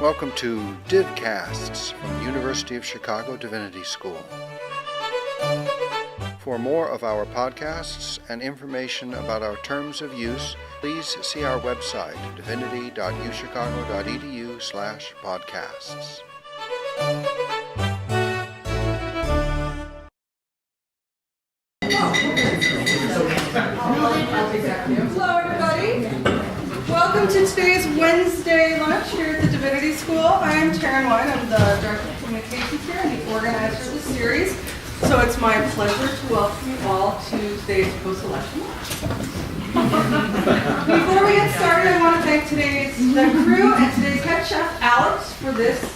Welcome to Divcasts from University of Chicago Divinity School. For more of our podcasts and information about our terms of use, please see our website, divinity.uchicago.edu/podcasts. Hello, everybody. Welcome to today's Wednesday lunch here at the Divinity School. I am Taryn White. I'm the Director of Communications here and the organizer of the series. So it's my pleasure to welcome you all to today's post-election lunch. Before we get started, I want to thank the crew and today's head chef, Alex, for this This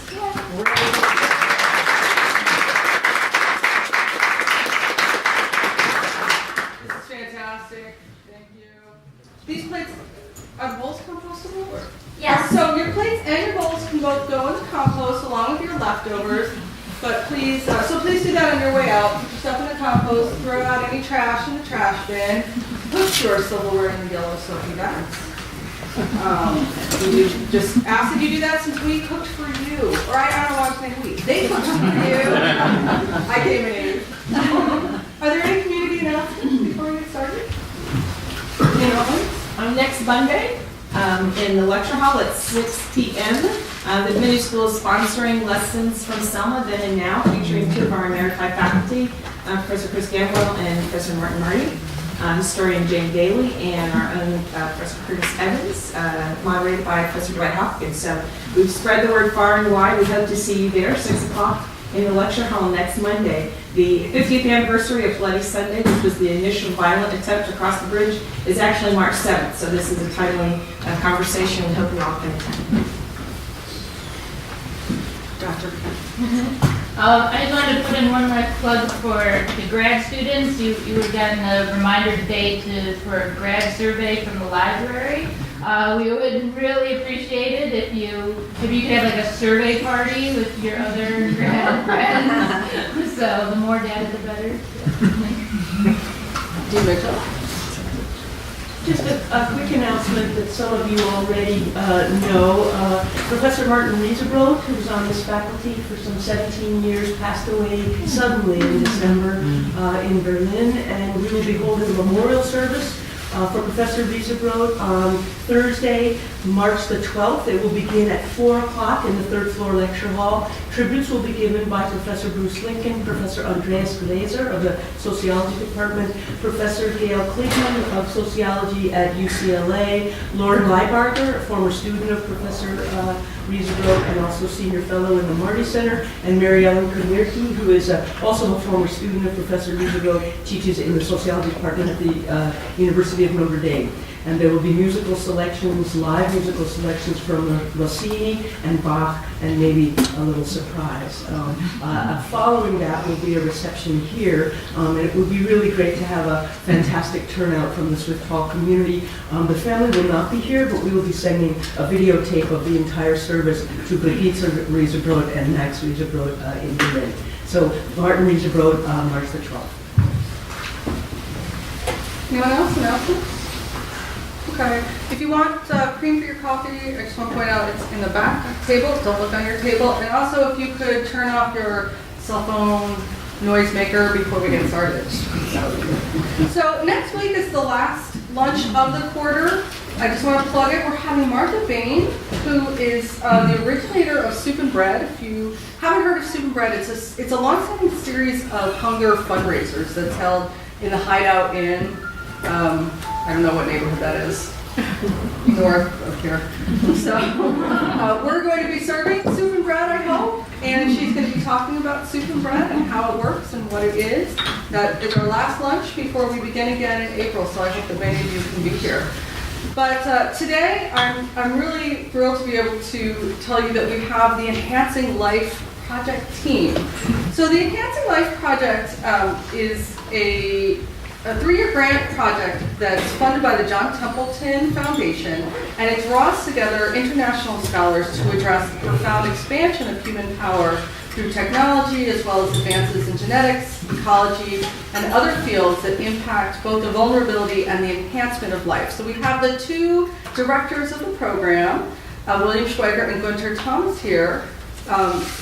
is fantastic. Thank you. These plates, are bowls compostable? Or? Yes. So your plates and your bowls can both go in the compost along with your leftovers. But please, please do that on your way out. Put your stuff in the compost. Throw out any trash in the trash bin. Put your silverware in the yellow soapy bags. We just ask that you do that since we cooked for you. Or I don't know why I'm saying we. They cooked for you. I came in. Are there any community announcements before we get started? Next Monday in the lecture hall at 6 p.m. The Divinity School is sponsoring lessons from Selma Then and Now, featuring two of our American faculty, Professor Chris Gamble and Professor Martin Marty, historian Jane Daly, and our own Professor Curtis Evans, moderated by Professor Dwight Hopkins. So we've spread the word far and wide. We hope to see you there, 6 o'clock in the lecture hall next Monday. The 50th anniversary of Bloody Sunday, which was the initial violent attempt to cross the bridge, is actually March 7th. So this is a timely conversation. We hope you all can attend. Dr. I just wanted to put in one more plug for the grad students. You were getting a reminder today for a grad survey from the library. We would really appreciate it if you could have like a survey party with your other grad friends. So the more data, the better. Just a quick announcement that some of you already know. Professor Martin Riesebrod, who was on this faculty for some 17 years, passed away suddenly in December in Berlin, and we will be holding a memorial service for Professor Riesebrod on Thursday, March the 12th. It will begin at 4 o'clock in the third floor lecture hall. Tributes will be given by Professor Bruce Lincoln, Professor Andreas Glaser of the Sociology Department, Professor Gail Kligman of Sociology at UCLA, Lauren Leibarger, a former student of Professor Riesebrod and also senior fellow in the Marty Center, and Mary Ellen Kremirki, who is also a former student of Professor Riesebrod, teaches in the Sociology Department at the University of Notre Dame. And there will be musical selections, live musical selections from Rossini and Bach, and maybe a little surprise. Following that will be a reception here, and it would be really great to have a fantastic turnout from the Swift Hall community. The family will not be here, but we will be sending a videotape of the entire service to Brigitte Riesebrod and Max Riesebrod in Berlin. So Martin Riesebrod, March the 12th. Anyone else? Announcements? Okay. If you want cream for your coffee, I just want to point out it's in the back table. Don't look on your table. And also, if you could turn off your cell phone noisemaker before we get started. So next week is the last lunch of the quarter. I just want to plug it. We're having Martha Bain, who is the originator of Soup and Bread. If you haven't heard of Soup and Bread, it's a long-standing series of hunger fundraisers that's held in the Hideout Inn. I don't know what neighborhood that is. North of here. So we're going to be serving soup and bread, I hope, and she's going to be talking about soup and bread and how it works and what it is. That is our last lunch before we begin again in April, so I hope that many of you can be here. But today, I'm really thrilled to be able to tell you that we have the Enhancing Life Project team. So the Enhancing Life Project is a 3-year grant project that's funded by the John Templeton Foundation, and it draws together international scholars to address the profound expansion of human power through technology, as well as advances in genetics, ecology, and other fields that impact both the vulnerability and the enhancement of life. So we have the 2 directors of the program, William Schweiker and Günter Thomas here.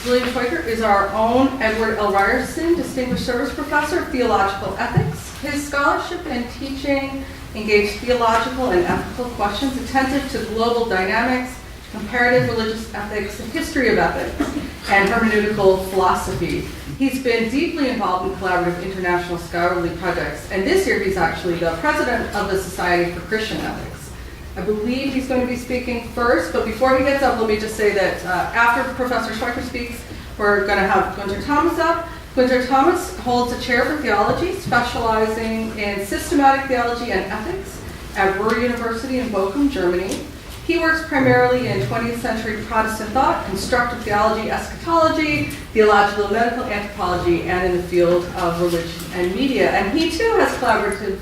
William Schweiker is our own Edward L. Ryerson Distinguished Service Professor of Theological Ethics. His scholarship and teaching engage theological and ethical questions attentive to global dynamics, comparative religious ethics, the history of ethics, and hermeneutical philosophy. He's been deeply involved in collaborative international scholarly projects, and this year he's actually the president of the Society for Christian Ethics. I believe he's going to be speaking first, but before he gets up, let me just say that after Professor Schweiker speaks, we're going to have Günter Thomas up. Günter Thomas holds a chair for theology, specializing in systematic theology and ethics at Ruhr University in Bochum, Germany. He works primarily in 20th century Protestant thought, constructive theology, eschatology, theological and medical anthropology, and in the field of religion and media. And he too has collaborated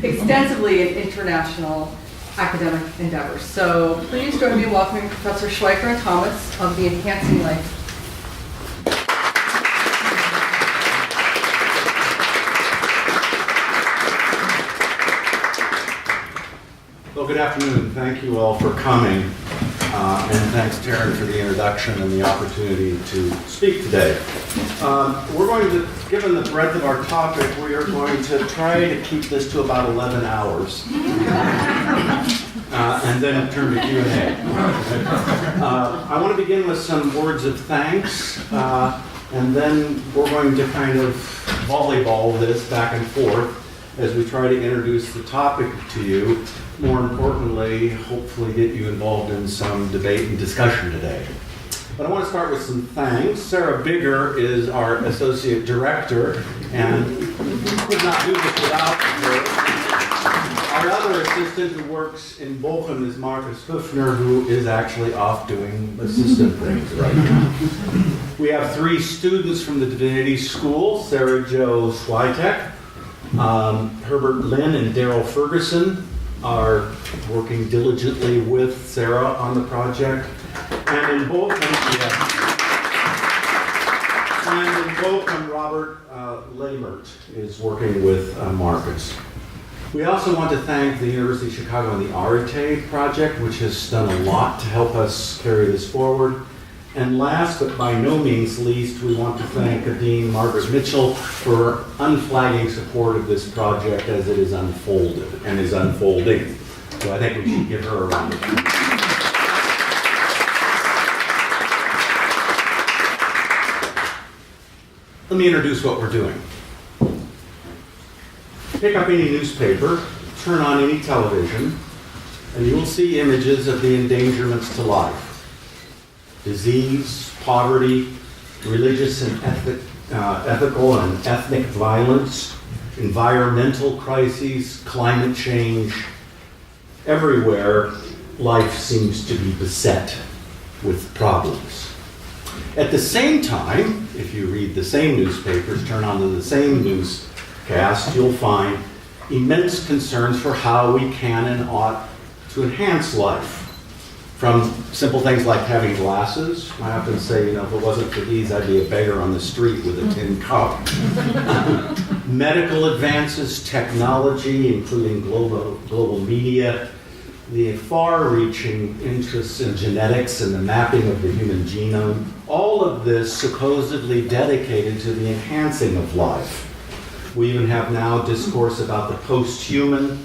extensively in international academic endeavors. So please join me in welcoming Professor Schweiker and Thomas of the Enhancing Life. Well, good afternoon. Thank you all for coming. And thanks, Taryn, for the introduction and the opportunity to speak today. We're going to, given the breadth of our topic, we are going to try to keep this to about 11 hours. And then turn to Q&A. I want to begin with some words of thanks. And then we're going to kind of volleyball this back and forth as we try to introduce the topic to you. More importantly, hopefully get you involved in some debate and discussion today. But I want to start with some thanks. Sarah Bigger is our Associate Director, and could not do this without her. Our other assistant who works in Bochum is Marcus Höfner, who is actually off doing assistant things right now. We have 3 students from the Divinity School, Sarah Jo Schweitek, Herbert Lynn and Daryl Ferguson are working diligently with Sarah on the project. And in Bochum, Robert Lamert is working with Marcus. We also want to thank the University of Chicago and the Arete project, which has done a lot to help us carry this forward. And last but by no means least, we want to thank Dean Margaret Mitchell for unflagging support of this project as it is unfolded and is unfolding. So I think we should give her a round of applause. Let me introduce what we're doing. Pick up any newspaper, turn on any television, and you will see images of the endangerments to life. Disease, poverty, religious and ethical and ethnic violence, environmental crises, climate change. Everywhere, life seems to be beset with problems. At the same time, if you read the same newspapers, turn on to the same newscast, you'll find immense concerns for how we can and ought to enhance life. From simple things like having glasses. I often say, if it wasn't for these, I'd be a beggar on the street with a tin cup. Medical advances, technology, including global media, the far-reaching interests in genetics and the mapping of the human genome, all of this supposedly dedicated to the enhancing of life. We even have now discourse about the post-human,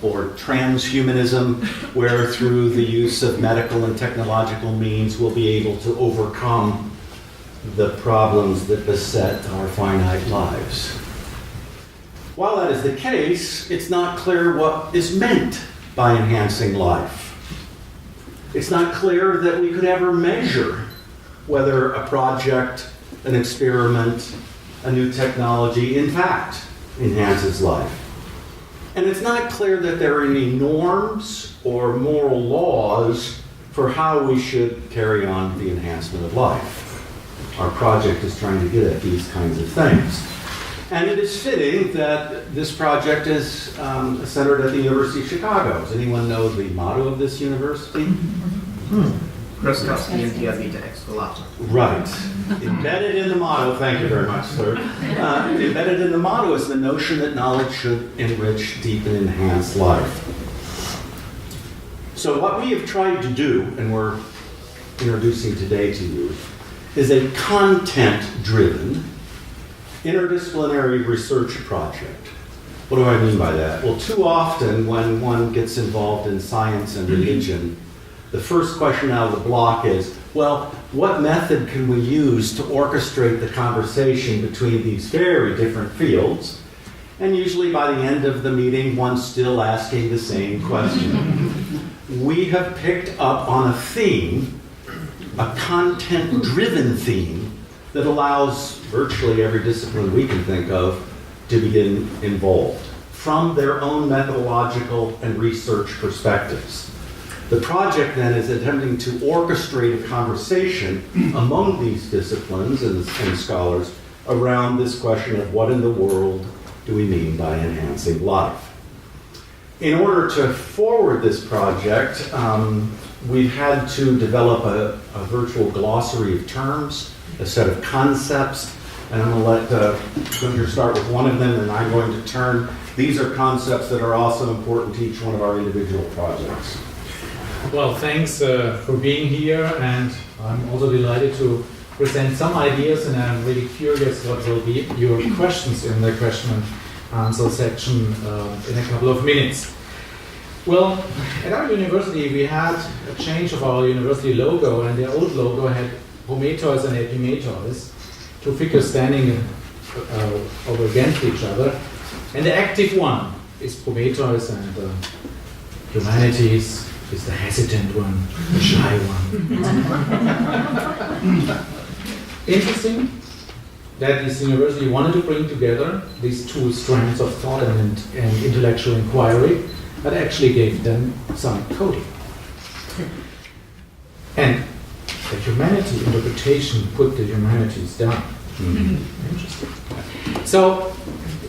or transhumanism, where through the use of medical and technological means we'll be able to overcome the problems that beset our finite lives. While that is the case, it's not clear what is meant by enhancing life. It's not clear that we could ever measure whether a project, an experiment, a new technology, in fact, enhances life. And it's not clear that there are any norms or moral laws for how we should carry on the enhancement of life. Our project is trying to get at these kinds of things. And it is fitting that this project is centered at the University of Chicago. Does anyone know the motto of this university? Right. Embedded in the motto, thank you very much, sir. Embedded in the motto is the notion that knowledge should enrich, deepen, enhance life. So what we have tried to do, and we're introducing today to you, is a content-driven, interdisciplinary research project. What do I mean by that? Well, too often when one gets involved in science and religion, the first question out of the block is, well, what method can we use to orchestrate the conversation between these very different fields? And usually by the end of the meeting, one's still asking the same question. We have picked up on a theme, a content-driven theme, that allows virtually every discipline we can think of to begin involved from their own methodological and research perspectives. The project then is attempting to orchestrate a conversation among these disciplines and scholars around this question of what in the world do we mean by enhancing life. In order to forward this project, we've had to develop a virtual glossary of terms, a set of concepts, and I'm going to let Günter start with one of them, and I'm going to turn. These are concepts that are also important to each one of our individual projects. Well, thanks for being here, and I'm also delighted to present some ideas, and I'm really curious what will be your questions in the question and answer section in a couple of minutes. Well, at our university we had a change of our university logo, and the old logo had Prometheus and Epimetheus, two figures standing over against each other, and the active one is Prometheus, and the humanities is the hesitant one, the shy one. Interesting that this university wanted to bring together these two strands of thought and intellectual inquiry, but actually gave them some coding. And the humanity interpretation put the humanities down. Interesting. So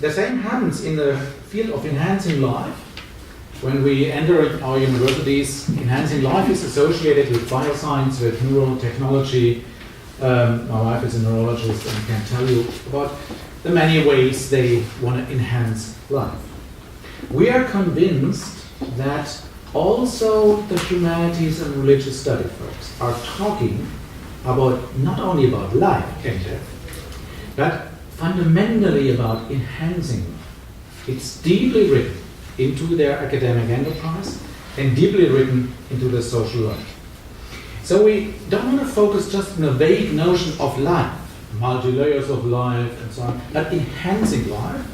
the same happens in the field of enhancing life. When we enter our universities, enhancing life is associated with bioscience, with neurotechnology. My wife is a neurologist and can tell you about the many ways they want to enhance life. We are convinced that also the humanities and religious study folks are talking about not only about life and death, but fundamentally about enhancing life. It's deeply written into their academic enterprise and deeply written into their social life. So we don't want to focus just on a vague notion of life, multi-layers of life and so on, but enhancing life,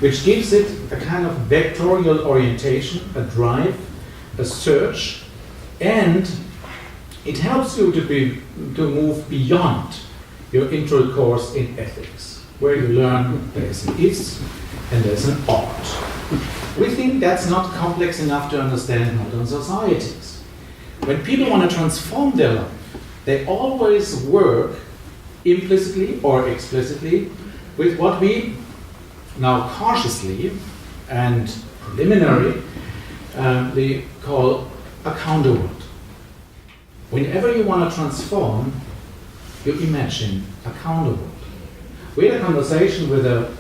which gives it a kind of vectorial orientation, a drive, a search, and it helps you to move beyond your intro course in ethics, where you learn there's an is and there's an ought. We think that's not complex enough to understand modern societies. When people want to transform their life, they always work implicitly or explicitly with what we now cautiously and preliminary they call a counter world. Whenever you want to transform, you imagine a counter world. We had a conversation with a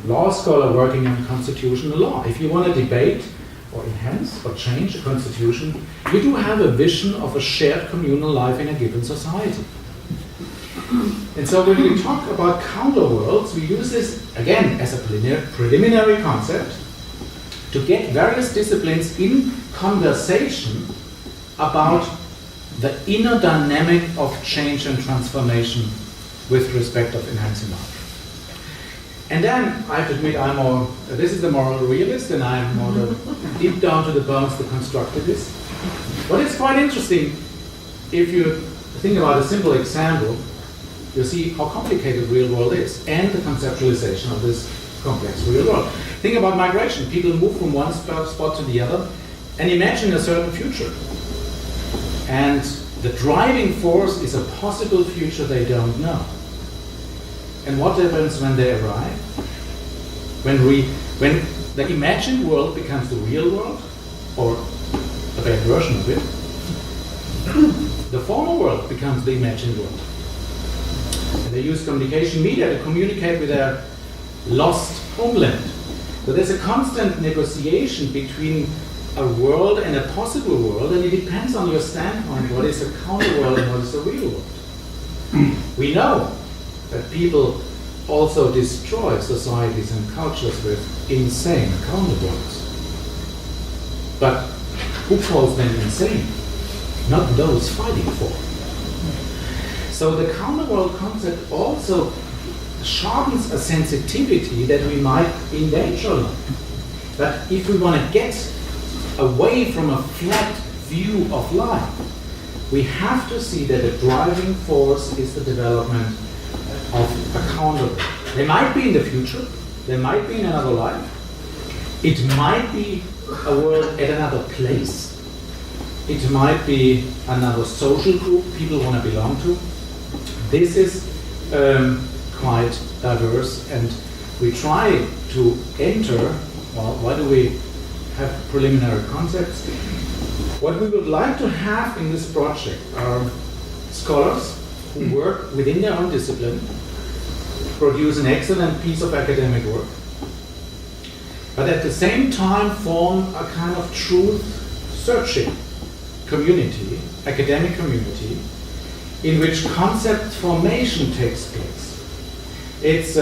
law scholar working on constitutional law. If you want to debate or enhance or change a constitution, you do have a vision of a shared communal life in a given society. And so when we talk about counter worlds, we use this again as a preliminary concept to get various disciplines in conversation about the inner dynamic of change and transformation with respect of enhancing life. And then I have to admit, this is the moral realist, and I'm more the deep down to the bones, the constructivist. But it's quite interesting if you think about a simple example. You see how complicated the real world is and the conceptualization of this complex real world. Think about migration. People move from one spot to the other and imagine a certain future. And the driving force is a possible future they don't know. And what happens when they arrive? When the imagined world becomes the real world, or a bad version of it, the former world becomes the imagined world. And they use communication media to communicate with their lost homeland. So there's a constant negotiation between a world and a possible world, and it depends on your standpoint what is a counter world and what is a real world. We know that people also destroy societies and cultures with insane counter worlds. But who calls them insane? Not those fighting for. So the counterworld concept also sharpens a sensitivity that we might endanger. But if we want to get away from a flat view of life, we have to see that the driving force is the development of a counterworld. They might be in the future, they might be in another life, it might be a world at another place, it might be another social group people want to belong to. This is quite diverse, and we try to enter, well, why do we have preliminary concepts? What we would like to have in this project are scholars who work within their own discipline, produce an excellent piece of academic work, but at the same time form a kind of truth-searching community, academic community, in which concept formation takes place. It's,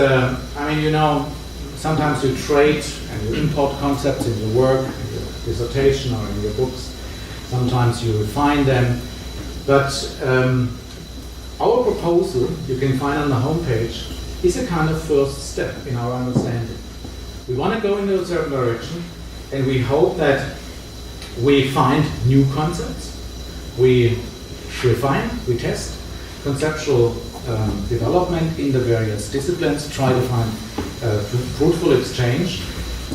sometimes you trade and you import concepts in your work, in your dissertation or in your books. Sometimes you refine them. But our proposal, you can find on the homepage, is a kind of first step in our understanding. We want to go in a certain direction, and we hope that we find new concepts, we refine, we test conceptual development in the various disciplines, try to find fruitful exchange,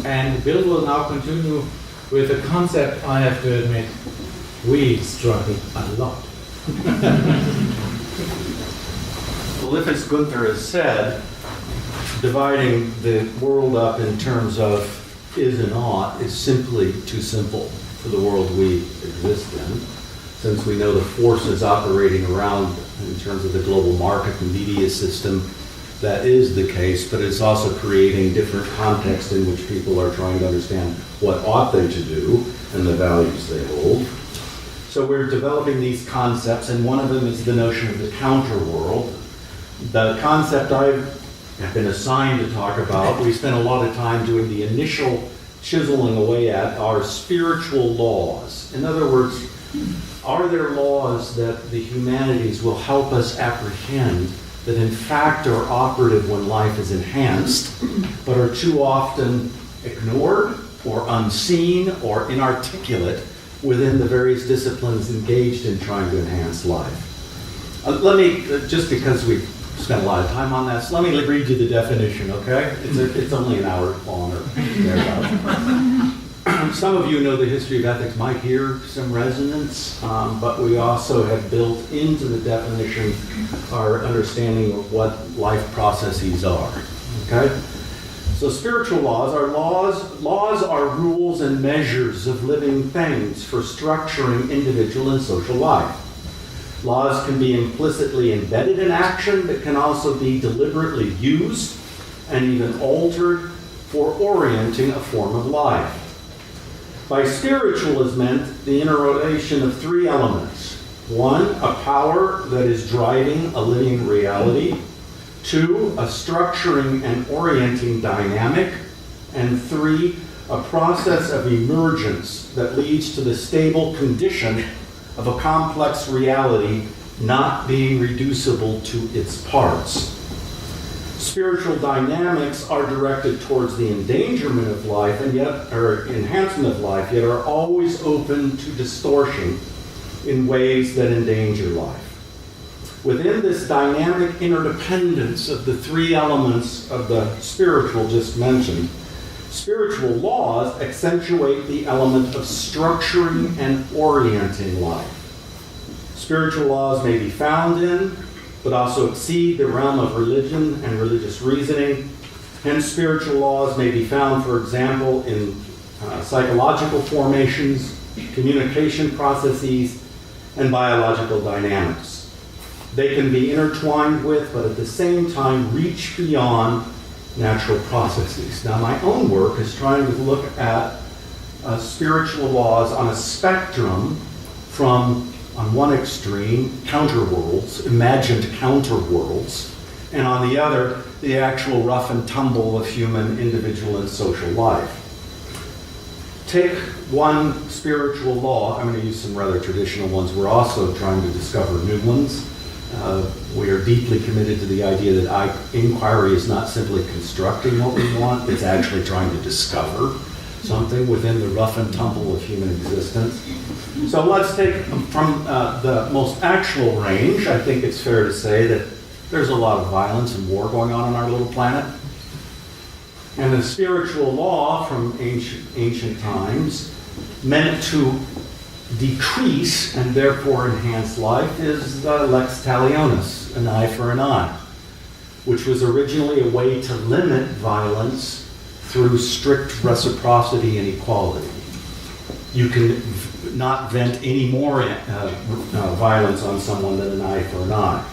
and Bill will now continue with a concept I have to admit we struggle a lot. Well, if, as Günter has said, dividing the world up in terms of is and ought is simply too simple for the world we exist in, since we know the forces operating around in terms of the global market and media system, that is the case, but it's also creating different contexts in which people are trying to understand what ought they to do and the values they hold. So we're developing these concepts, and one of them is the notion of the counter world. The concept I've been assigned to talk about, we spent a lot of time doing the initial chiseling away at, are spiritual laws. In other words, are there laws that the humanities will help us apprehend that in fact are operative when life is enhanced, but are too often ignored or unseen or inarticulate within the various disciplines engaged in trying to enhance life? Let me, just because we've spent a lot of time on this, let me read you the definition, okay? It's only an hour long or thereabouts. Some of you know the history of ethics might hear some resonance, but we also have built into the definition our understanding of what life processes are, okay? So spiritual laws are laws are rules and measures of living things for structuring individual and social life. Laws can be implicitly embedded in action, but can also be deliberately used and even altered for orienting a form of life. By spiritual is meant the interrelation of three elements. One, a power that is driving a living reality. Two, a structuring and orienting dynamic. And three, a process of emergence that leads to the stable condition of a complex reality not being reducible to its parts. Spiritual dynamics are directed towards the endangerment of life or enhancement of life, yet are always open to distortion in ways that endanger life. Within this dynamic interdependence of the three elements of the spiritual just mentioned, spiritual laws accentuate the element of structuring and orienting life. Spiritual laws may be found in, but also exceed the realm of religion and religious reasoning. Hence, spiritual laws may be found, for example, in psychological formations, communication processes, and biological dynamics. They can be intertwined with, but at the same time reach beyond natural processes. Now, my own work is trying to look at spiritual laws on a spectrum from, on one extreme, counterworlds, imagined counterworlds, and on the other, the actual rough and tumble of human, individual, and social life. Take one spiritual law. I'm going to use some rather traditional ones. We're also trying to discover new ones. We are deeply committed to the idea that inquiry is not simply constructing what we want, it's actually trying to discover something within the rough and tumble of human existence. So let's take from the most actual range. I think it's fair to say that there's a lot of violence and war going on our little planet. And the spiritual law from ancient times meant to decrease and therefore enhance life is the lex talionis, an eye for an eye, which was originally a way to limit violence through strict reciprocity and equality. You can not vent any more violence on someone than an eye for an eye.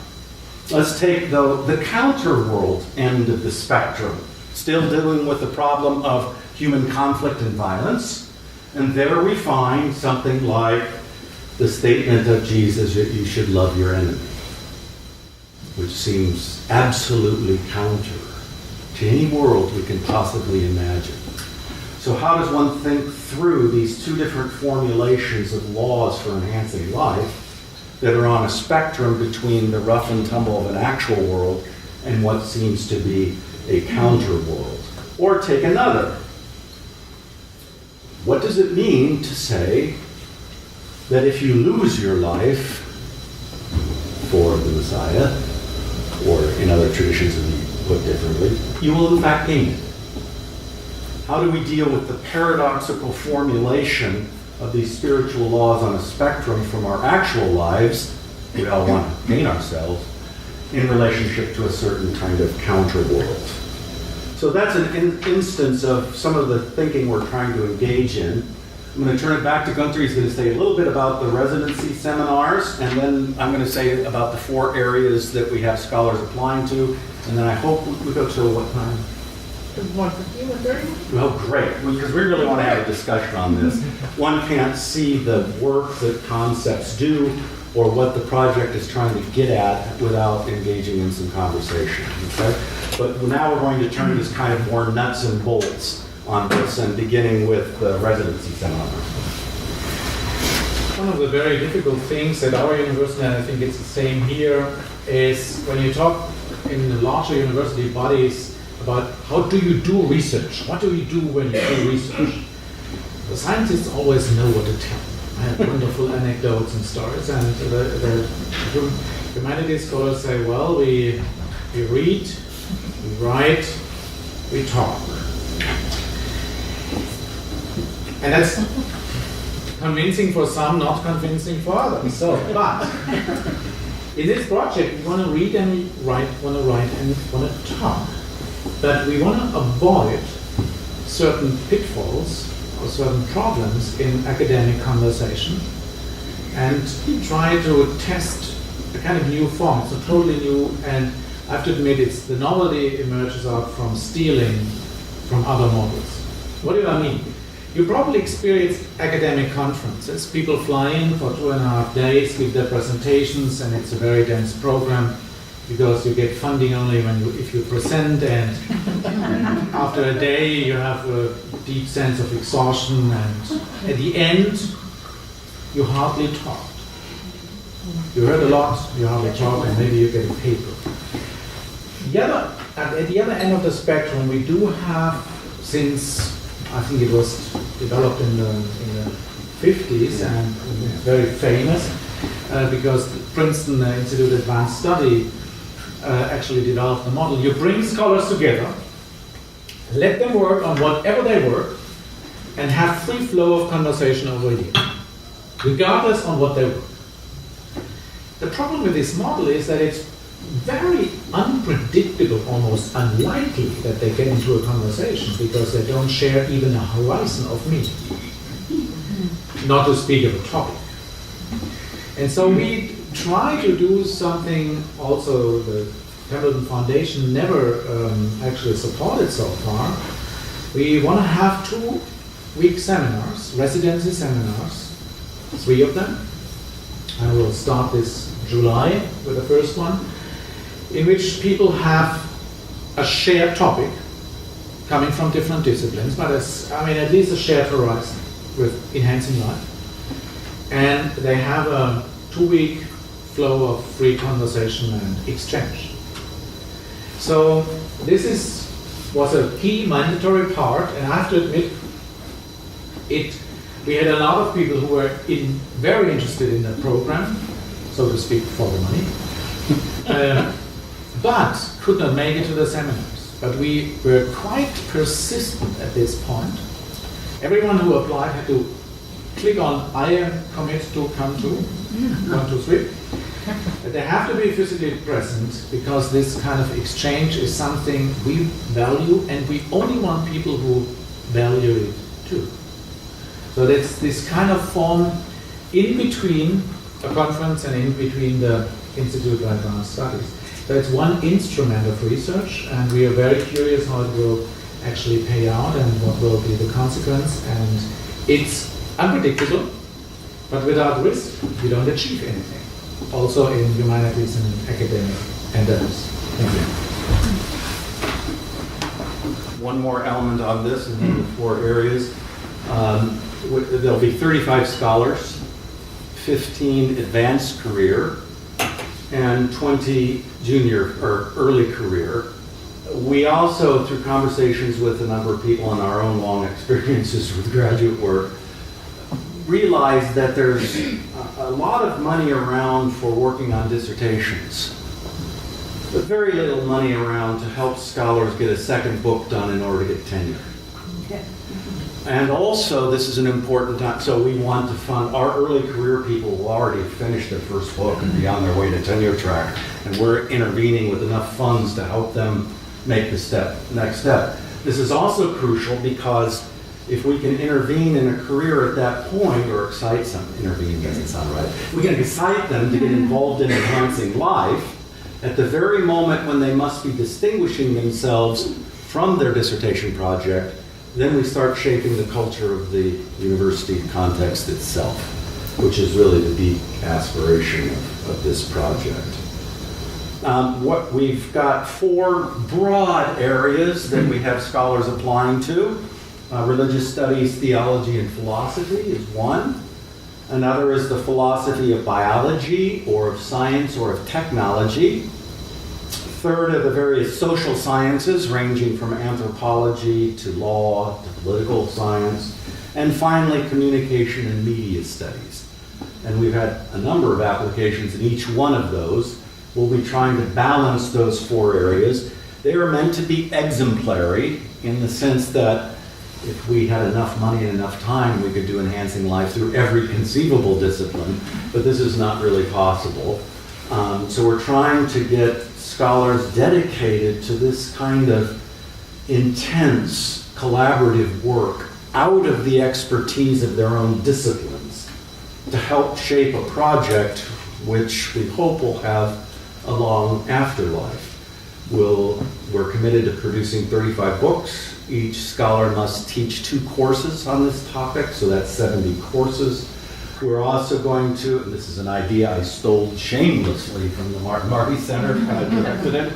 Let's take the counterworld end of the spectrum, still dealing with the problem of human conflict and violence. And there we find something like the statement of Jesus that you should love your enemy, which seems absolutely counter to any world we can possibly imagine. So how does one think through these two different formulations of laws for enhancing life that are on a spectrum between the rough and tumble of an actual world and what seems to be a counter world? Or take another. What does it mean to say that if you lose your life for the Messiah, or in other traditions it be put differently, you will in fact gain it? How do we deal with the paradoxical formulation of these spiritual laws on a spectrum from our actual lives, we all want to gain ourselves, in relationship to a certain kind of counter world? So that's an instance of some of the thinking we're trying to engage in. I'm going to turn it back to Günter. He's going to say a little bit about the residency seminars, and then I'm going to say about the 4 areas that we have scholars applying to, and then I hope we go to what time? 1:15, 1:30? Well, great, because we really want to have a discussion on this. One can't see the work that concepts do or what the project is trying to get at without engaging in some conversation, okay? But now we're going to turn this kind of more nuts and bolts on this, and beginning with the residency seminar. One of the very difficult things at our university, and I think it's the same here, is when you talk in the larger university bodies about how do you do research? What do you do when you do research? The scientists always know what to tell. I have wonderful anecdotes and stories, and the humanities scholars say, well, we read, we write, we talk. And that's convincing for some, not convincing for others. So, but in this project, we want to read and we want to write and want to talk. But we want to avoid certain pitfalls or certain problems in academic conversation and try to test a kind of new form. It's a totally new, and I have to admit, it's the novelty emerges out from stealing from other models. What do I mean? You probably experienced academic conferences. People fly in for 2.5 days, give their presentations, and it's a very dense program because you get funding only if you present, and after a day you have a deep sense of exhaustion, and at the end you hardly talked. You heard a lot, you hardly talked, and maybe you get a paper. At the other end of the spectrum, we do have, since I think it was developed in the 50s and very famous because the Princeton Institute of Advanced Study actually developed the model. You bring scholars together, let them work on whatever they work, and have free flow of conversation over a year, regardless on what they work. The problem with this model is that it's very unpredictable, almost unlikely that they get into a conversation because they don't share even a horizon of meaning, not to speak of a topic. And so we try to do something also the Templeton Foundation never actually supported so far. We want to have 2-week seminars residency seminars, 3 of them. I will start this July with the first one, in which people have a shared topic coming from different disciplines, but at least a shared horizon with enhancing life. And they have a 2-week flow of free conversation and exchange. So this was a key mandatory part, and I have to admit, we had a lot of people who were very interested in the program, so to speak, for the money, but could not make it to the seminars. But we were quite persistent at this point. Everyone who applied had to click on I am commit to come to 1, 2, 3. But they have to be physically present, because this kind of exchange is something we value, and we only want people who value it too. So that's this kind of form in between a conference and in between the Institute of Advanced Studies. So it's one instrument of research, and we are very curious how it will actually pay out and what will be the consequence. And it's unpredictable, but without risk, you don't achieve anything. Also in humanities and in academic endeavors. Thank you. One more element on this, and then the 4 areas. There'll be 35 scholars, 15 advanced career, and 20 junior or early career. We also, through conversations with a number of people and our own long experiences with graduate work, realize that there's a lot of money around for working on dissertations, but very little money around to help scholars get a second book done in order to get tenure. And also, this is an important time, so we want to fund our early career people who already have finished their first book and be on their way to tenure track, and we're intervening with enough funds to help them make the next step. This is also crucial because if we can intervene in a career at that point, or excite some, intervene doesn't sound right, we can excite them to get involved in enhancing life at the very moment when they must be distinguishing themselves from their dissertation project. Then we start shaping the culture of the university context itself, which is really the deep aspiration of this project. We've got 4 broad areas that we have scholars applying to. Religious studies, theology, and philosophy is one. Another is the philosophy of biology, or of science, or of technology. Third are the various social sciences, ranging from anthropology to law to political science. And finally, communication and media studies. And we've had a number of applications in each one of those. We'll be trying to balance those 4 areas. They are meant to be exemplary in the sense that if we had enough money and enough time, we could do enhancing life through every conceivable discipline, but this is not really possible. So we're trying to get scholars dedicated to this kind of intense collaborative work out of the expertise of their own disciplines to help shape a project which we hope will have a long afterlife. We're committed to producing 35 books. Each scholar must teach 2 courses on this topic, so that's 70 courses. We're also going to, and this is an idea I stole shamelessly from the Martin Marty Center, I directed it.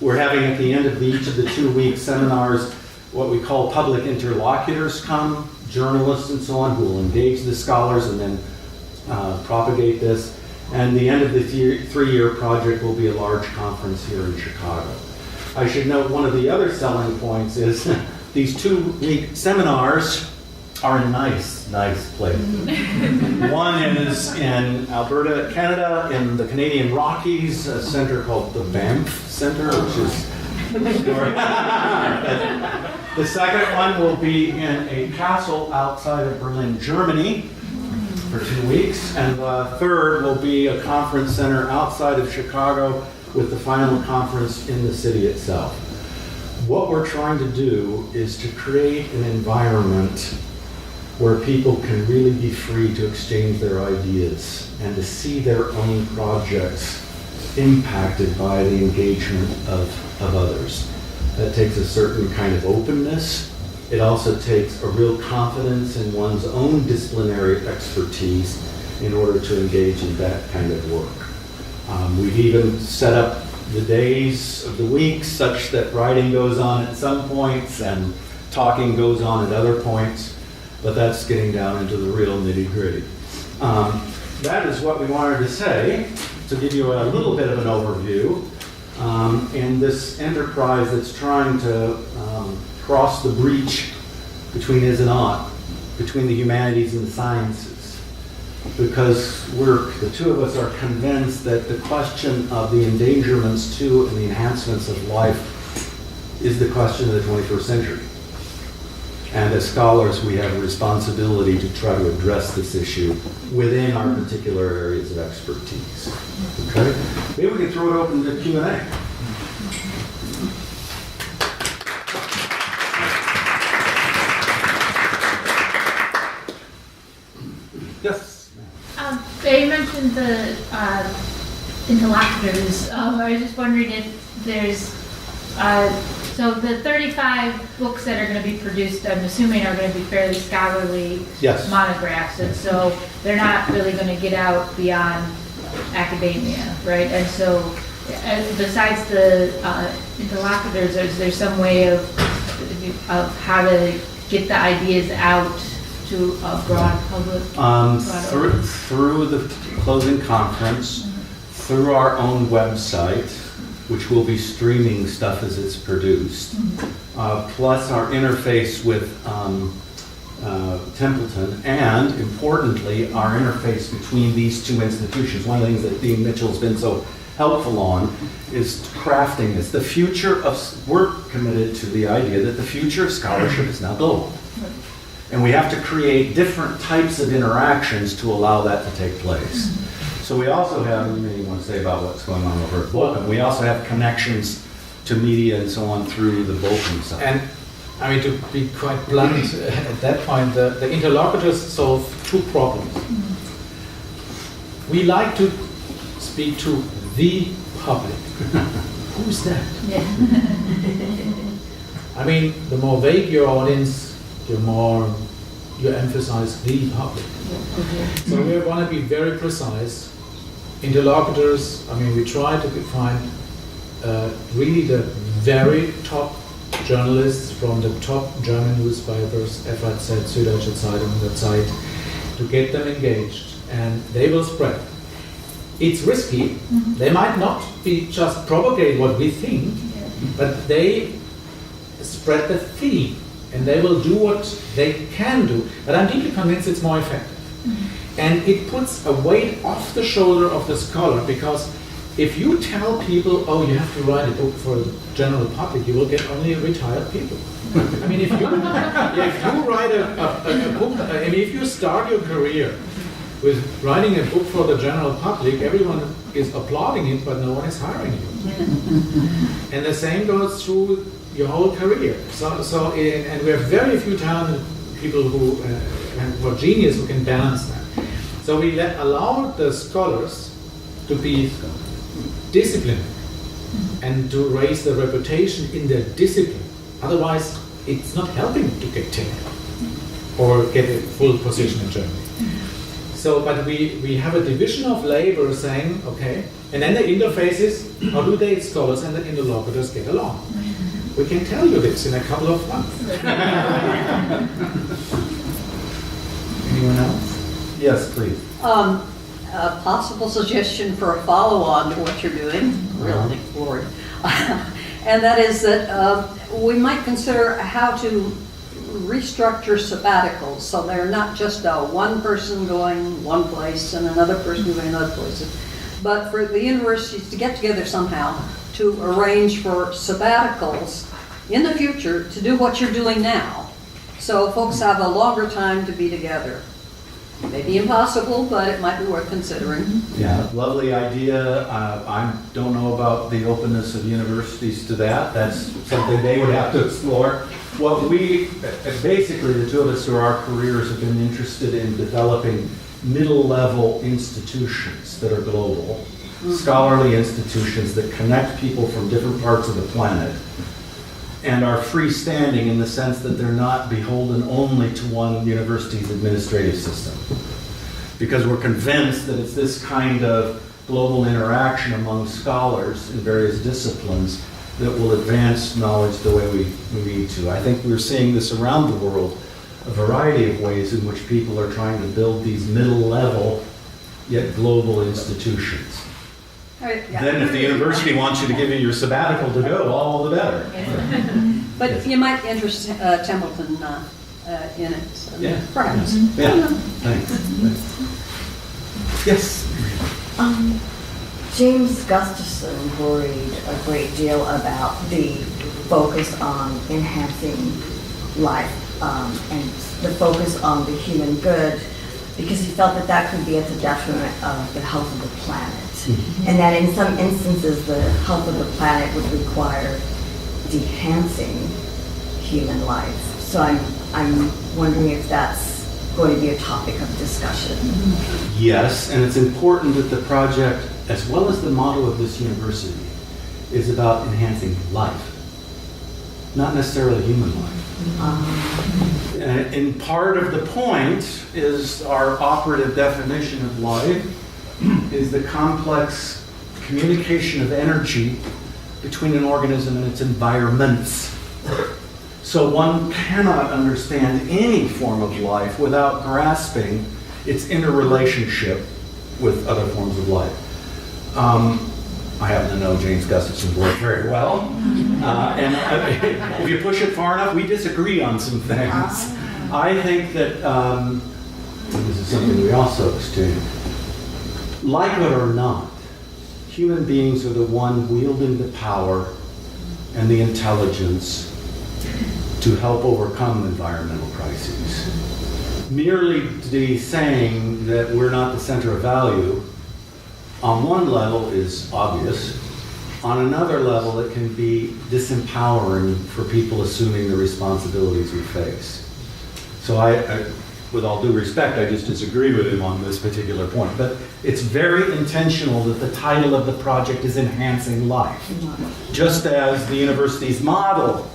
We're having at the end of each of the 2-week seminars what we call public interlocutors come, journalists and so on, who will engage the scholars and then propagate this. And the end of the 3-year project will be a large conference here in Chicago. I should note one of the other selling points is these 2-week seminars are in nice places. One is in Alberta, Canada, in the Canadian Rockies, a center called the Banff Center, which is the second one will be in a castle outside of Berlin, Germany, for 2 weeks, and the third will be a conference center outside of Chicago with the final conference in the city itself. What we're trying to do is to create an environment where people can really be free to exchange their ideas and to see their own projects impacted by the engagement of others. That takes a certain kind of openness It also takes a real confidence in one's own disciplinary expertise in order to engage in that kind of work. We've even set up the days of the week such that writing goes on at some points and talking goes on at other points, but that's getting down into the real nitty-gritty. That is what we wanted to say, to give you a little bit of an overview in this enterprise that's trying to cross the breach between is and ought, between the humanities and the sciences. Because the two of us are convinced that the question of the endangerments to and the enhancements of life is the question of the 21st century. And as scholars, we have a responsibility to try to address this issue within our particular areas of expertise. Okay? Maybe we can throw it open to Q&A. Yes? You mentioned the interlocutors. I was just wondering if there's, so the 35 books that are going to be produced, I'm assuming are going to be fairly scholarly Yes. monographs, and so they're not really going to get out beyond academia, right? And so besides the interlocutors, is there some way of how to get the ideas out to a broad public? Through the closing conference, through our own website, which will be streaming stuff as it's produced, plus our interface with Templeton, and importantly, our interface between these two institutions. One of the things that Dean Mitchell's been so helpful on is crafting this. The future of, we're committed to the idea that the future of scholarship is now global. And we have to create different types of interactions to allow that to take place. So we also have, you want to say about what's going on over at Bochum, we also have connections to media and so on through the Bochum side. And I mean, to be quite blunt, at that point, the interlocutors solve two problems. We like to speak to the public. Who's that? Yeah. I mean, the more vague your audience, the more you emphasize the public. So we want to be very precise. Interlocutors, I mean, we try to find really the very top journalists from the top German newspapers, FAZ, Süddeutsche Zeitung, that site, to get them engaged, and they will spread. It's risky. They might not be just propagate what we think, but they spread the theme, and they will do what they can do. But I'm deeply convinced it's more effective. And it puts a weight off the shoulder of the scholar, because if you tell people, oh, you have to write a book for the general public, you will get only retired people. I mean, if you write a book, I mean, if you start your career with writing a book for the general public, everyone is applauding it, but no one is hiring you. And the same goes through your whole career. And we have very few talented people who are genius who can balance that. So we allow the scholars to be disciplined and to raise their reputation in their discipline. Otherwise, it's not helping to get tenure or get a full position in Germany. So, but we have a division of labor saying, okay, and then the interfaces, how do they, scholars and the interlocutors, get along? We can tell you this in a couple of months. Anyone else? Yes, please. A possible suggestion for a follow-on to what you're doing, really, Lord. And that is that we might consider how to restructure sabbaticals so they're not just one person going one place and another person going another place, but for the universities to get together somehow to arrange for sabbaticals in the future to do what you're doing now. So folks have a longer time to be together. It may be impossible, but it might be worth considering. Yeah, lovely idea. I don't know about the openness of universities to that. That's something they would have to explore. What we, basically the two of us through our careers have been interested in developing middle-level institutions that are global, scholarly institutions that connect people from different parts of the planet and are freestanding in the sense that they're not beholden only to one university's administrative system. Because we're convinced that it's this kind of global interaction among scholars in various disciplines that will advance knowledge the way we need to. I think we're seeing this around the world, a variety of ways in which people are trying to build these middle-level, yet global institutions. Then if the university wants you to give you your sabbatical to go, all the better. But you might interest Templeton in it, so Yeah. perhaps. Yeah, thanks. Yes? James Gustafson worried a great deal about the focus on enhancing life and the focus on the human good, because he felt that that could be at the detriment of the health of the planet. And that in some instances, the health of the planet would require enhancing human life. So I'm wondering if that's going to be a topic of discussion. Yes, and it's important that the project, as well as the model of this university, is about enhancing life, not necessarily human life. And part of the point is our operative definition of life is the complex communication of energy between an organism and its environments. So one cannot understand any form of life without grasping its interrelationship with other forms of life. I happen to know James Gustafson's work very well. And if you push it far enough, we disagree on some things. I think that this is something we also exchange. Like it or not, human beings are the one wielding the power and the intelligence to help overcome environmental crises. Merely to be saying that we're not the center of value, on one level is obvious. On another level, it can be disempowering for people assuming the responsibilities we face. So I with all due respect, I just disagree with him on this particular point. But it's very intentional that the title of the project is Enhancing Life. Just as the university's model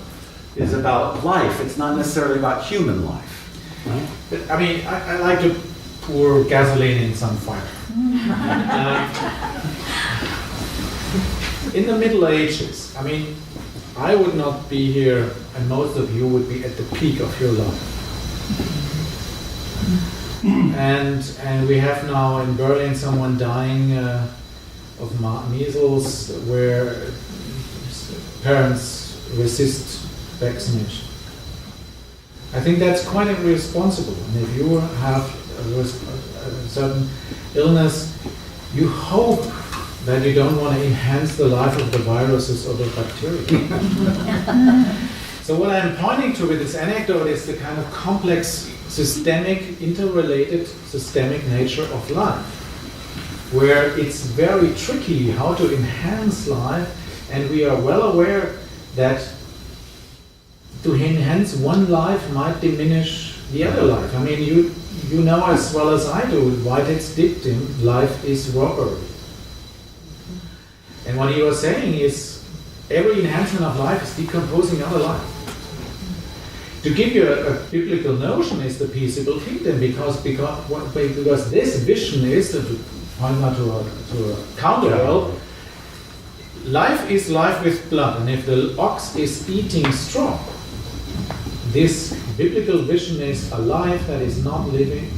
is about life, it's not necessarily about human life. Right? But, I mean, I like to pour gasoline in some fire. In the Middle Ages, I mean, I would not be here, and most of you would be at the peak of your life. And we have now in Berlin someone dying of measles, where parents resist vaccination. I think that's quite irresponsible. And if you have a certain illness, you hope that you don't want to enhance the life of the viruses or the bacteria. So what I'm pointing to with this anecdote is the kind of complex, systemic, interrelated, systemic nature of life, where it's very tricky how to enhance life, and we are well aware that to enhance one life might diminish the other life. I mean, you know as well as I do, Whitehead's dictum, life is robbery. And what he was saying is, every enhancement of life is decomposing other life. To give you a biblical notion is the peaceable kingdom, because this vision is, to point out to a counterworld, life is life with blood, and if the ox is eating straw, this biblical vision is a life that is not living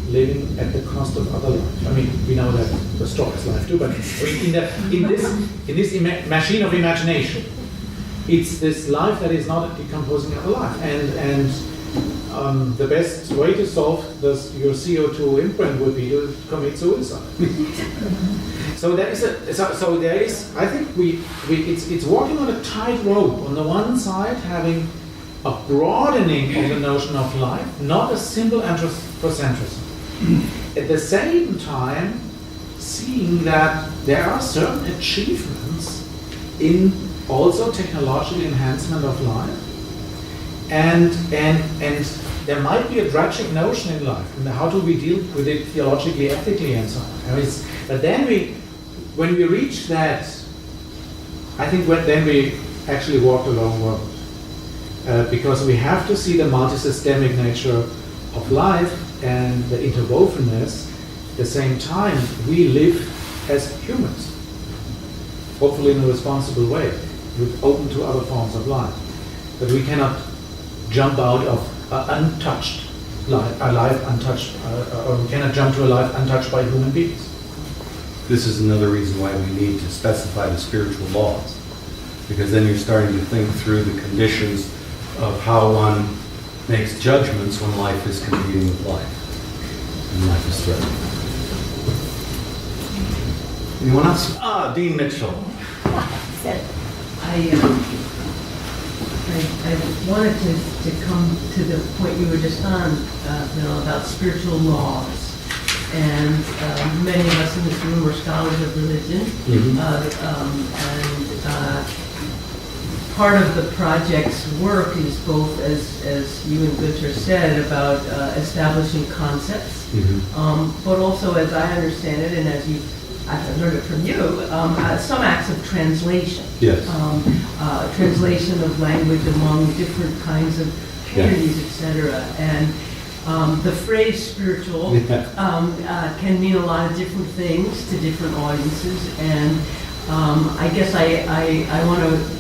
at the cost of other life. I mean, we know that the straw is life too, but in this machine of imagination, it's this life that is not decomposing other life. And the best way to solve your CO2 imprint would be to commit suicide. So there is. I think it's walking on a tightrope. On the one side, having a broadening of the notion of life, not a simple anthropocentrism. At the same time, seeing that there are certain achievements in also technological enhancement of life, and there might be a tragic notion in life, and how do we deal with it theologically, ethically, and so on. I mean, but then when we reach that, I think then we actually walk the long road. because we have to see the multisystemic nature of life and the interwovenness. At the same time, we live as humans, hopefully in a responsible way, with open to other forms of life. But we cannot jump out of untouched life, a life untouched, or we cannot jump to a life untouched by human beings. This is another reason why we need to specify the spiritual laws, because then you're starting to think through the conditions of how one makes judgments when life is competing with life, and life is threatened. Anyone else? Dean Mitchell. I wanted to come to the point you were just on, about spiritual laws. And many of us in this room are scholars of religion. Mm-hmm. Part of the project's work is both, as you and Günter said, about establishing concepts, but also, as I understand it, and as I've learned it from you, some acts of translation. Yes. Translation of language among different kinds of communities, etc. And the phrase spiritual can mean a lot of different things to different audiences. And I guess I want to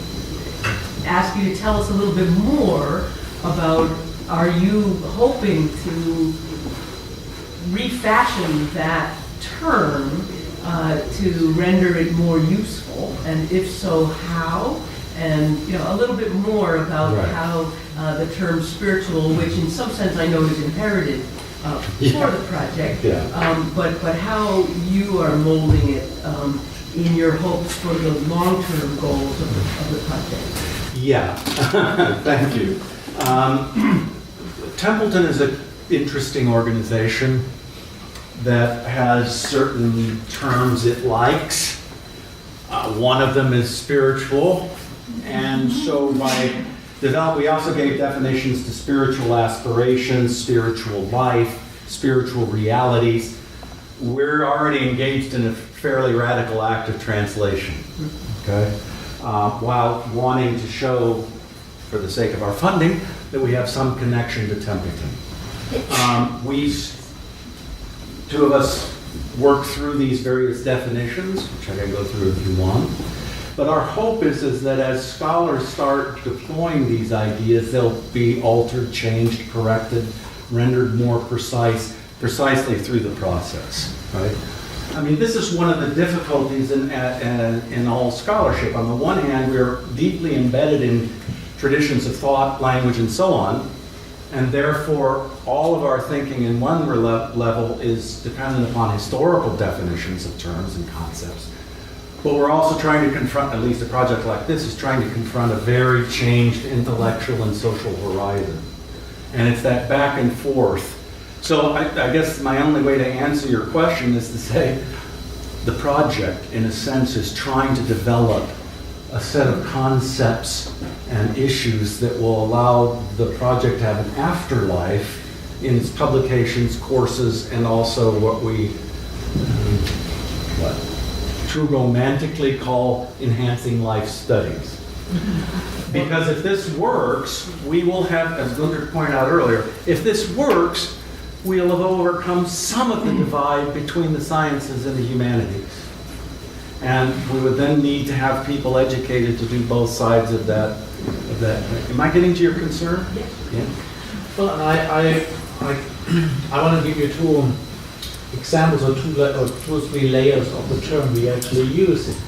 ask you to tell us a little bit more about, are you hoping to refashion that term to render it more useful, and if so, how? And a little bit more about how the term spiritual, which in some sense I know is inherited for the project, but how you are molding it in your hopes for the long-term goals of the project. Yeah, thank you. Templeton is an interesting organization that has certain terms it likes. One of them is spiritual, and so we also gave definitions to spiritual aspirations, spiritual life, spiritual realities. We're already engaged in a fairly radical act of translation, okay? While wanting to show, for the sake of our funding, that we have some connection to Templeton. Two of us work through these various definitions, which I can go through if you want. But our hope is that as scholars start deploying these ideas, they'll be altered, changed, corrected, rendered more precisely through the process, right? I mean, this is one of the difficulties in all scholarship. On the one hand, we're deeply embedded in traditions of thought, language, and so on, and therefore all of our thinking in one level is dependent upon historical definitions of terms and concepts. But we're also trying to confront, at least a project like this is trying to confront a very changed intellectual and social horizon. And it's that back and forth. So I guess my only way to answer your question is to say the project, in a sense, is trying to develop a set of concepts and issues that will allow the project to have an afterlife in its publications, courses, and also what we too romantically call enhancing life studies. Because if this works, we will have, as Günter pointed out earlier, if this works, we'll have overcome some of the divide between the sciences and the humanities. And we would then need to have people educated to do both sides of that. Am I getting to your concern? Yes. Yeah. Well, and I want to give you two examples or two or three layers of the term we actually use.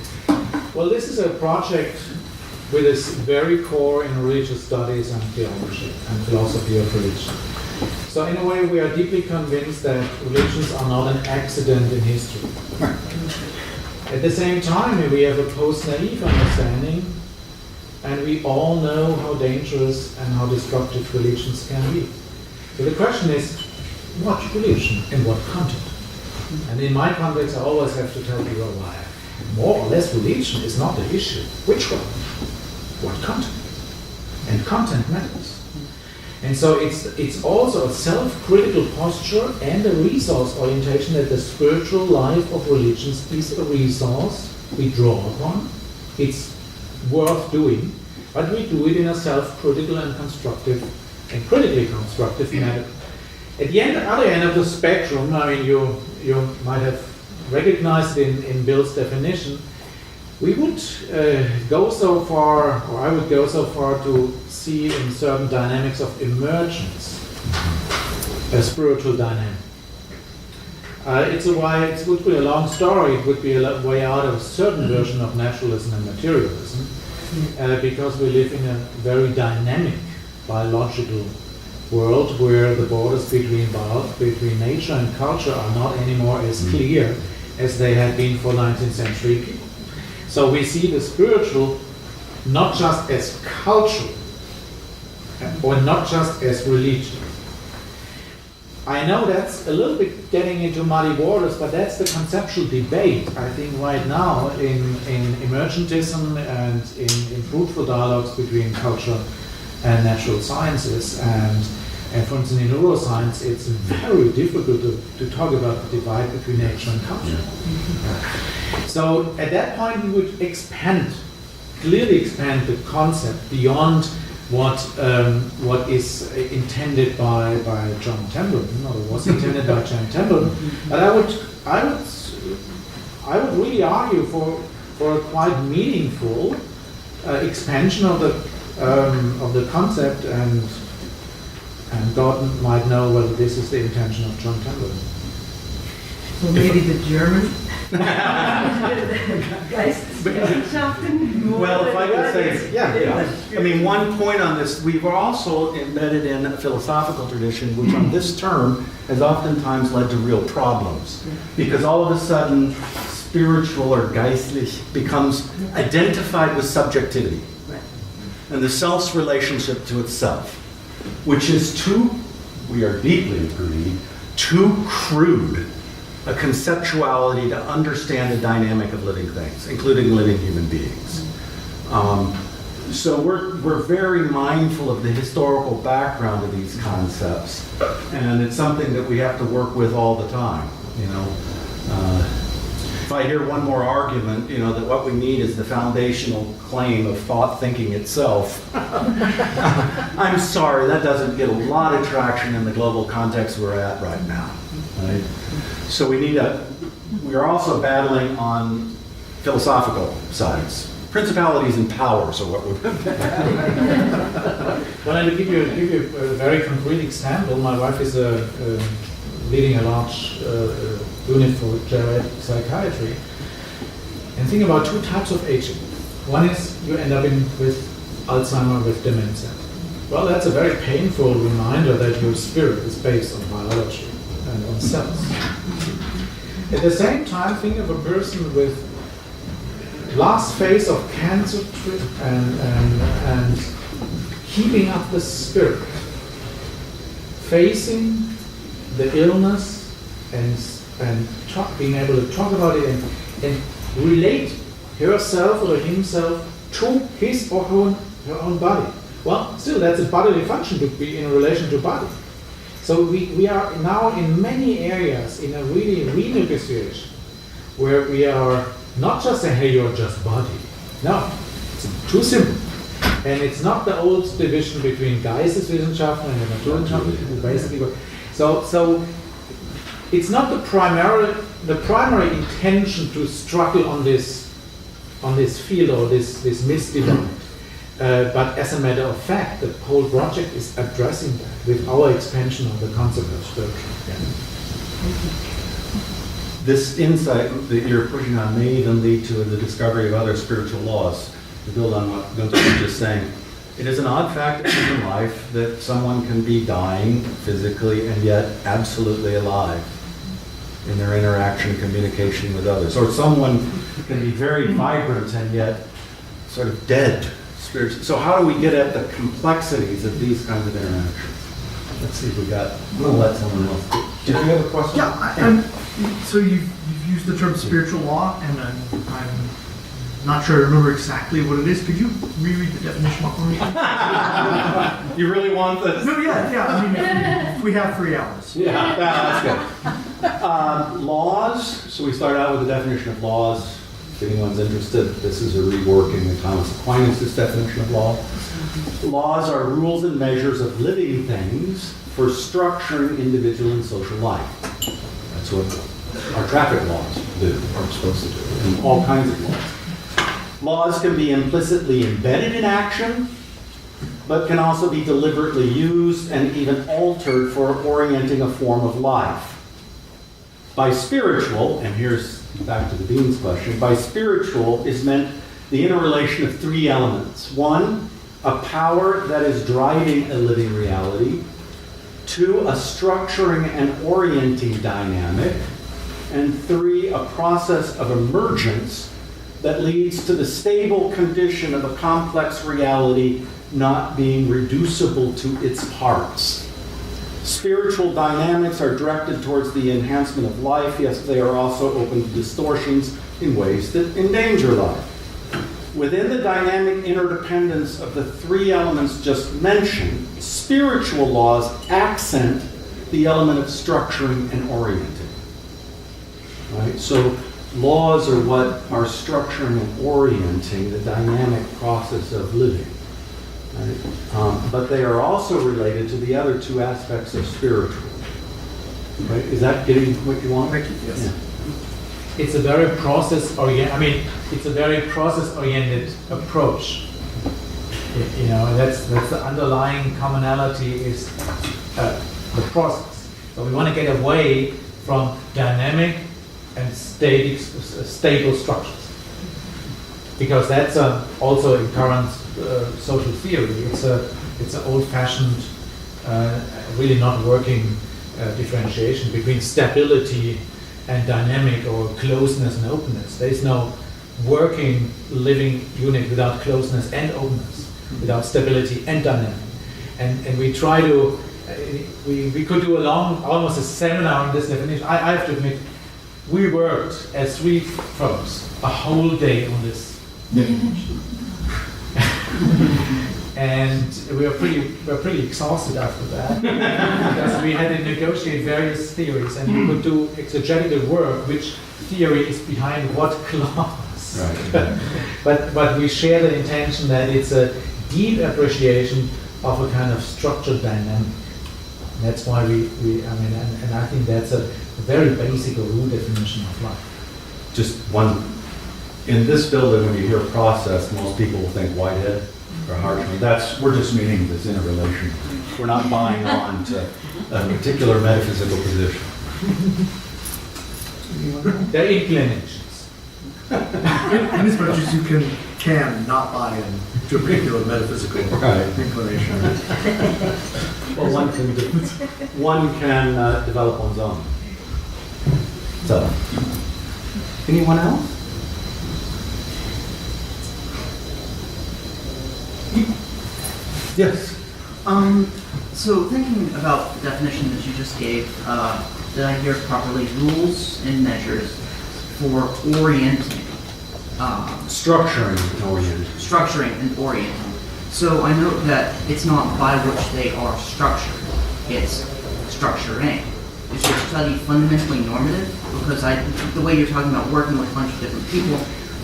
Well, this is a project with its very core in religious studies and theology and philosophy of religion. So in a way, we are deeply convinced that religions are not an accident in history. At the same time, we have a post-naive understanding, and we all know how dangerous and how destructive religions can be. So the question is, what religion and what content? And in my context, I always have to tell people why. More or less religion is not the issue. Which one? What content? And content matters. And so it's also a self-critical posture and a resource orientation that the spiritual life of religions is a resource we draw upon. It's worth doing. but we do it in a self-critical and constructive and critically constructive manner. At the other end of the spectrum, I mean, you might have recognized in Bill's definition, we would go so far, or I would go so far to see in certain dynamics of emergence a spiritual dynamic. It would be a long story. It would be a way out of a certain version of naturalism and materialism, because we live in a very dynamic biological world where the borders between nature and culture are not anymore as clear as they had been for 19th century people. So we see the spiritual not just as cultural or not just as religion. I know that's a little bit getting into muddy waters, but that's the conceptual debate, I think, right now in emergentism and in fruitful dialogues between culture and natural sciences. And for instance, in neuroscience, it's very difficult to talk about the divide between nature and culture. So at that point, we would clearly expand the concept beyond what is intended by John Templeton, or was intended by John Templeton. But I would really argue for a quite meaningful expansion of the concept, and God might know whether this is the intention of John Templeton. So maybe the German. Well, if I could say, yeah. I mean, one point on this, we've also embedded in a philosophical tradition, which on this term has oftentimes led to real problems. Because all of a sudden, spiritual or geistlich becomes identified with subjectivity. And the self's relationship to itself, which is we are deeply agreed, too crude a conceptuality to understand the dynamic of living things, including living human beings. So we're very mindful of the historical background of these concepts, and it's something that we have to work with all the time. If I hear one more argument, that what we need is the foundational claim of thought thinking itself, I'm sorry, that doesn't get a lot of traction in the global context we're at right now. Right? So we are also battling on philosophical sides. Principalities and powers are what we're Well, to give you a very concrete example, my wife is leading a large unit for geriatric psychiatry. And think about two types of aging. One is you end up with Alzheimer, with dementia. Well, that's a very painful reminder that your spirit is based on biology and on cells. At the same time, think of a person with last phase of cancer and keeping up the spirit, facing the illness and being able to talk about it and relate herself or himself to his or her own body. Well, still, that's a bodily function to be in relation to body. So we are now in many areas in a really renegotiation where we are not just saying, hey, you're just body. No, it's too simple. And it's not the old division between Geisteswissenschaften and Naturwissenschaften, basically. So it's not the primary intention to struggle on this field or this misdivide. But as a matter of fact, the whole project is addressing that with our expansion of the concept of spiritual. This insight that you're pushing on may even lead to the discovery of other spiritual laws. To build on what Günter was just saying, it is an odd fact in human life that someone can be dying physically and yet absolutely alive in their interaction and communication with others. Or someone can be very vibrant and yet sort of dead spiritually. So how do we get at the complexities of these kinds of interactions? Let's see if we got, we'll let someone else. Did you have a question? Yeah, so you've used the term spiritual law, and I'm not sure I remember exactly what it is. Could you reread the definition for me? You really want this? No, yeah. I mean, if we have 3 hours. Yeah, that's good. Laws, so we start out with the definition of laws. If anyone's interested, this is a reworking of Thomas Aquinas' definition of law. Laws are rules and measures of living things for structuring individual and social life. That's what our traffic laws do, are supposed to do, and all kinds of laws. Laws can be implicitly embedded in action, but can also be deliberately used and even altered for orienting a form of life. By spiritual, and here's back to the Dean's question, by spiritual is meant the interrelation of three elements. One, a power that is driving a living reality. Two, a structuring and orienting dynamic. And three, a process of emergence that leads to the stable condition of a complex reality not being reducible to its parts. Spiritual dynamics are directed towards the enhancement of life, yes, they are also open to distortions in ways that endanger life. Within the dynamic interdependence of the three elements just mentioned, spiritual laws accent the element of structuring and orienting. Right? So laws are what are structuring and orienting the dynamic process of living. Right? But they are also related to the other two aspects of spiritual. Right? Is that getting what you want? Thank you. Yes. Yeah. It's a very it's a very process-oriented approach. You know, that's the underlying commonality is the process. So we want to get away from dynamic and stable structures, because that's also in current social theory. It's an old-fashioned, really not working differentiation between stability and dynamic, or closeness and openness. There is no working living unit without closeness and openness, without stability and dynamic. And we try to, we could do almost a seminar on this definition. I have to admit, we worked as three folks a whole day on this definition. And we were pretty exhausted after that, because we had to negotiate various theories, and we could do exegetical work, which theory is behind what clause. Right. But we share the intention that it's a deep appreciation of a kind of structured dynamic. And that's why and I think that's a very basic or root definition of life. Just one, in this building, when you hear process, most people will think Whitehead or Harshman. We're just meaning this interrelation. We're not buying on to a particular metaphysical position. They're inclinations. In as much as you can not buy in to a particular metaphysical inclination. Well, one can develop one's own. So, anyone else? Yes. So thinking about the definition that you just gave, did I hear properly? Rules and measures for orienting. Structuring and orienting. Structuring and orienting. So I note that it's not by which they are structured, it's structuring. Is your study fundamentally normative? Because the way you're talking about working with a bunch of different people,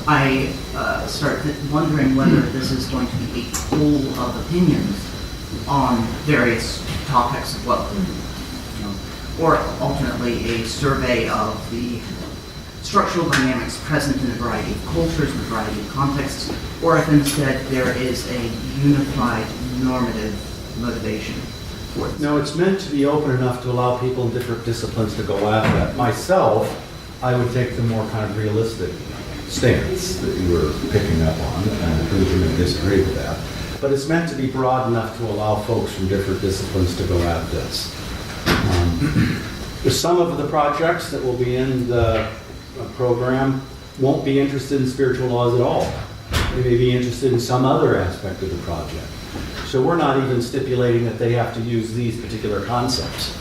I start wondering whether this is going to be a pool of opinions on various topics of what, or alternately a survey of the structural dynamics present in a variety of cultures, in a variety of contexts, or if instead there is a unified normative motivation for it. No, it's meant to be open enough to allow people in different disciplines to go at that. Myself, I would take the more kind of realistic stance that you were picking up on, and Benjamin disagreed with that. But it's meant to be broad enough to allow folks from different disciplines to go at this. Some of the projects that will be in the program won't be interested in spiritual laws at all. They may be interested in some other aspect of the project. So we're not even stipulating that they have to use these particular concepts.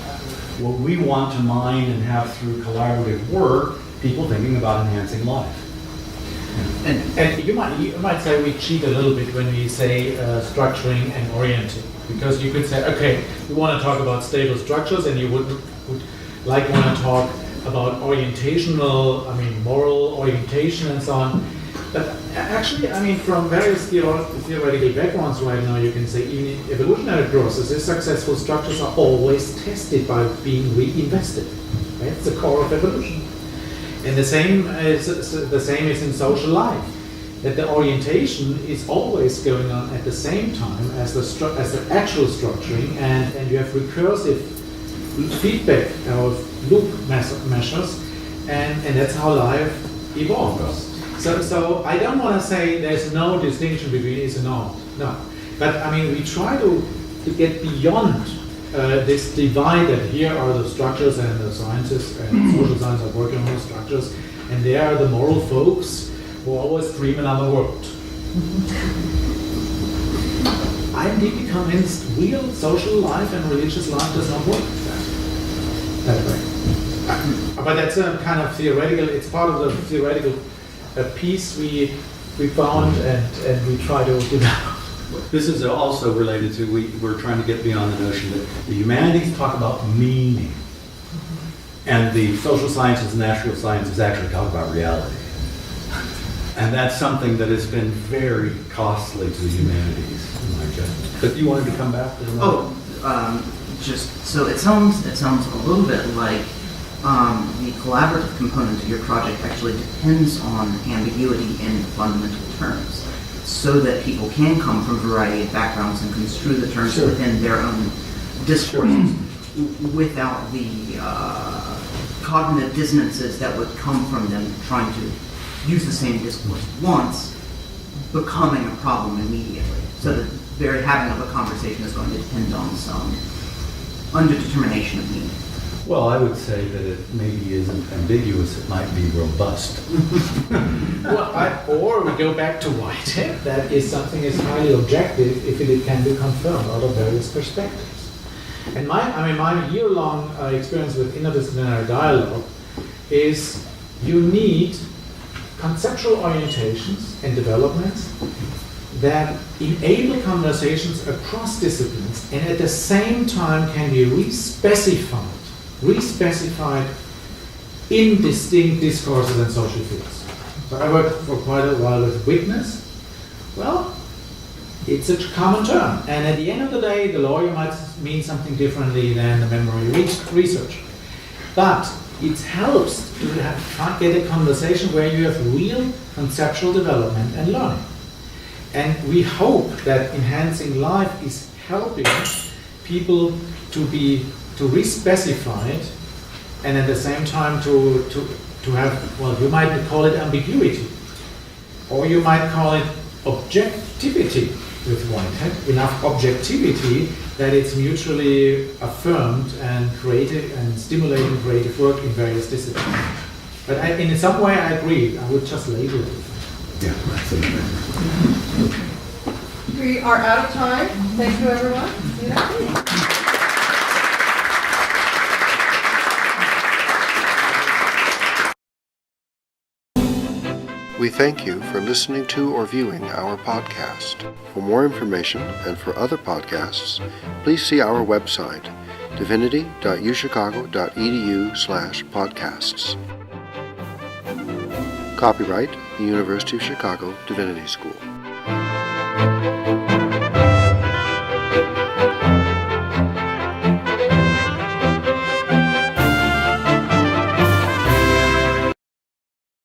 What we want to mine and have through collaborative work, people thinking about enhancing life. And you might say we cheat a little bit when we say structuring and orienting, because you could say, okay, we want to talk about stable structures, and you would want to talk about moral orientation and so on. But actually, from various theoretical backgrounds right now, you can say in evolutionary processes, successful structures are always tested by being reinvested. Right? It's the core of evolution. And the same is in social life. That the orientation is always going on at the same time as the actual structuring, and you have recursive feedback of loop measures, and that's how life evolves. So I don't want to say there's no distinction between is and not. No. But we try to get beyond this divide that here are the structures and the sciences and social science are working on those structures, and there are the moral folks who always dream another world. I'm deeply convinced real social life and religious life does not work that way. But that's a kind of theoretical, it's part of the theoretical piece we found and we try to develop. This is also related to, we're trying to get beyond the notion that the humanities talk about meaning, and the social sciences and natural sciences actually talk about reality. And that's something that has been very costly to the humanities, in my judgment. But you wanted to come back to the So it sounds a little bit like the collaborative component of your project actually depends on ambiguity in fundamental terms, so that people can come from a variety of backgrounds and construe the terms within their own discourses without the cognitive dissonances that would come from them trying to use the same discourse once, becoming a problem immediately. So the very having of a conversation is going to depend on some underdetermination of meaning. Well, I would say that it maybe isn't ambiguous, it might be robust. Or we go back to Whitehead, that is something is highly objective if it can be confirmed out of various perspectives. And my year-long experience with interdisciplinary dialogue is you need conceptual orientations and developments that enable conversations across disciplines and at the same time can be respecified in distinct discourses and social fields. So I worked for quite a while with witness. Well, it's a common term, and at the end of the day, the lawyer might mean something differently than the memory researcher. But it helps to get a conversation where you have real conceptual development and learning. And we hope that enhancing life is helping people to re-specify it, and at the same time to have, well, you might call it ambiguity, or you might call it objectivity with Whitehead, enough objectivity that it's mutually affirmed and creative and stimulating creative work in various disciplines. But in some way I agree, I would just label it. Yeah, that's it. We are out of time. Thank you, everyone. We thank you for listening to or viewing our podcast. For more information and for other podcasts, please see our website, divinity.uchicago.edu/podcasts. Copyright, the University of Chicago Divinity School.